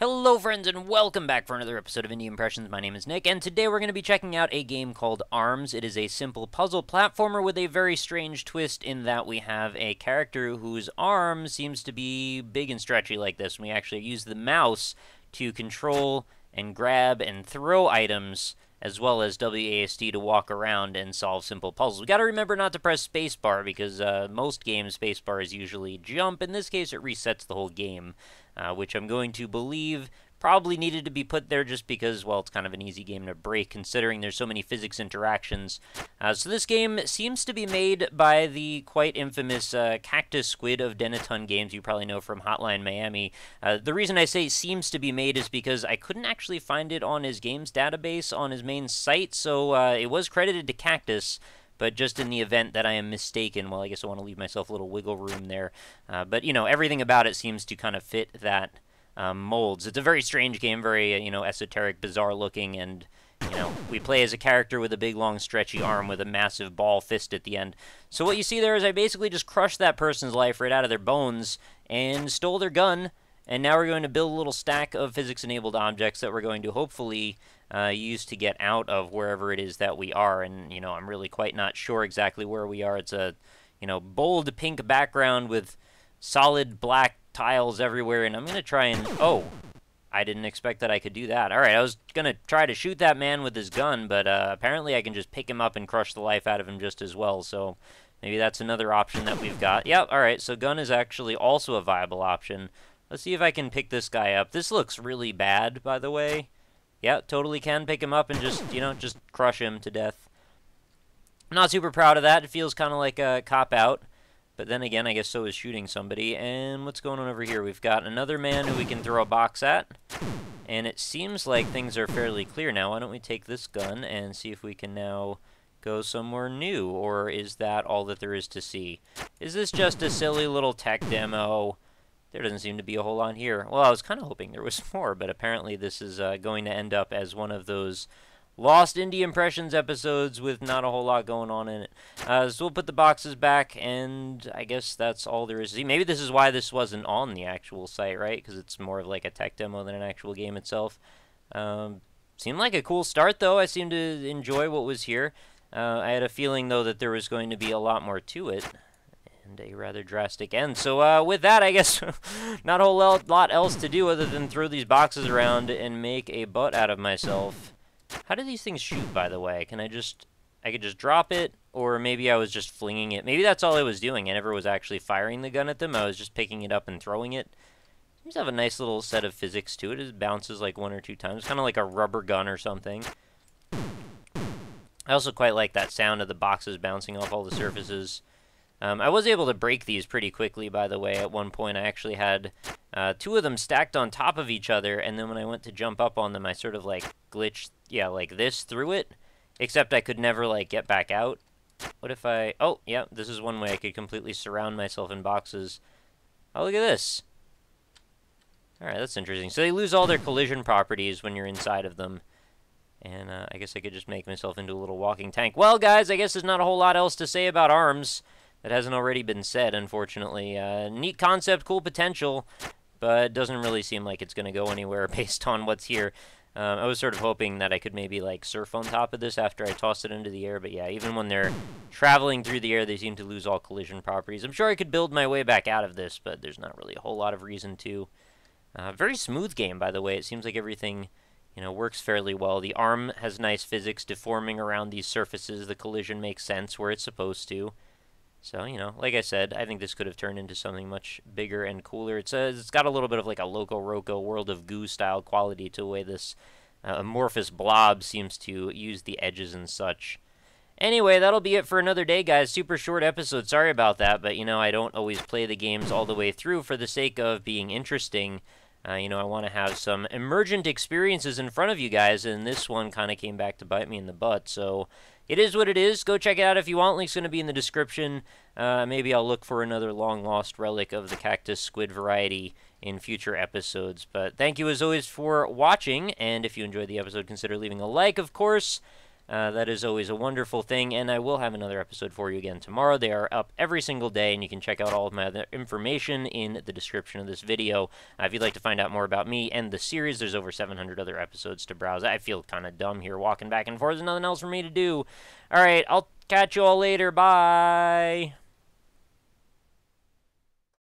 Hello friends and welcome back for another episode of Indie Impressions. My name is Nick and today we're going to be checking out a game called ARMS. It is a simple puzzle platformer with a very strange twist in that we have a character whose arm seems to be big and stretchy like this. And we actually use the mouse to control and grab and throw items as well as WASD to walk around and solve simple puzzles. We got to remember not to press spacebar because most games spacebar is usually jump. In this case it resets the whole game. Which I'm going to believe probably needed to be put there just because, well, it's kind of an easy game to break considering there's so many physics interactions. So this game seems to be made by the quite infamous Cactus Squid of Denatun Games, you probably know from Hotline Miami. The reason I say seems to be made is because I couldn't actually find it on his games database on his main site, so it was credited to Cactus. But just in the event that I am mistaken, well, I guess I want to leave myself a little wiggle room there. But, you know, everything about it seems to kind of fit that molds. It's a very strange game, very, esoteric, bizarre looking, and, we play as a character with a big, long, stretchy arm with a massive ball fist at the end. So what you see there is I basically just crushed that person's life right out of their bones and stole their gun. And now we're going to build a little stack of physics-enabled objects that we're going to hopefully use to get out of wherever it is that we are. And, I'm really quite not sure exactly where we are. It's a, bold pink background with solid black tiles everywhere. And I'm going to try and... Oh, I didn't expect that I could do that. All right, I was going to try to shoot that man with his gun, but apparently I can just pick him up and crush the life out of him just as well. So maybe that's another option that we've got. Yep, all right, so gun is actually also a viable option. Let's see if I can pick this guy up. This looks really bad, by the way. Yeah, totally can pick him up and just, just crush him to death. I'm not super proud of that. It feels kind of like a cop-out. But then again, I guess so is shooting somebody. And what's going on over here? We've got another man who we can throw a box at. And it seems like things are fairly clear now. Why don't we take this gun and see if we can now go somewhere new? Or is that all that there is to see? Is this just a silly little tech demo? There doesn't seem to be a whole lot here. Well, I was kind of hoping there was more, but apparently this is going to end up as one of those Lost Indie Impressions episodes with not a whole lot going on in it. So we'll put the boxes back, and I guess that's all there is to see. Maybe this is why this wasn't on the actual site, right? Because it's more of like a tech demo than an actual game itself. Seemed like a cool start, though. I seemed to enjoy what was here. I had a feeling, though, that there was going to be a lot more to it. And a rather drastic end. So with that, I guess not a whole lot else to do other than throw these boxes around and make a butt out of myself. How do these things shoot, by the way? I could just drop it, or maybe I was just flinging it. Maybe that's all I was doing. I never was actually firing the gun at them. I was just picking it up and throwing it. Seems to have a nice little set of physics to it. It bounces like 1 or 2 times. Kind of like a rubber gun or something. I also quite like that sound of the boxes bouncing off all the surfaces. I was able to break these pretty quickly, by the way. At one point, I actually had 2 of them stacked on top of each other, and then when I went to jump up on them, I sort of, glitched, like this through it, except I could never, get back out. What if I... Oh, yeah, this is one way I could completely surround myself in boxes. Oh, look at this. Alright, that's interesting. So they lose all their collision properties when you're inside of them. And I guess I could just make myself into a little walking tank. Well, guys, I guess there's not a whole lot else to say about ARMS that hasn't already been said, unfortunately. Neat concept, cool potential, but it doesn't really seem like it's going to go anywhere based on what's here. I was sort of hoping that I could maybe, surf on top of this after I tossed it into the air, but yeah, even when they're traveling through the air, they seem to lose all collision properties. I'm sure I could build my way back out of this, but there's not really a whole lot of reason to. Very smooth game, by the way. It seems like everything, works fairly well. The arm has nice physics deforming around these surfaces. The collision makes sense where it's supposed to. So, like I said, I think this could have turned into something much bigger and cooler. It's got a little bit of like a Loco Roco World of Goo style quality to the way this amorphous blob seems to use the edges and such. Anyway, that'll be it for another day, guys. Super short episode. Sorry about that, but, I don't always play the games all the way through for the sake of being interesting. I want to have some emergent experiences in front of you guys, and this one kind of came back to bite me in the butt, so it is what it is. Go check it out if you want. Link's going to be in the description. Maybe I'll look for another long-lost relic of the Cactus Squid variety in future episodes. But thank you, as always, for watching, and if you enjoyed the episode, consider leaving a like, of course. That is always a wonderful thing, and I will have another episode for you again tomorrow. They are up every single day, and you can check out all of my other information in the description of this video. If you'd like to find out more about me and the series, there's over 700 other episodes to browse. I feel kind of dumb here walking back and forth. There's nothing else for me to do. All right, I'll catch you all later. Bye.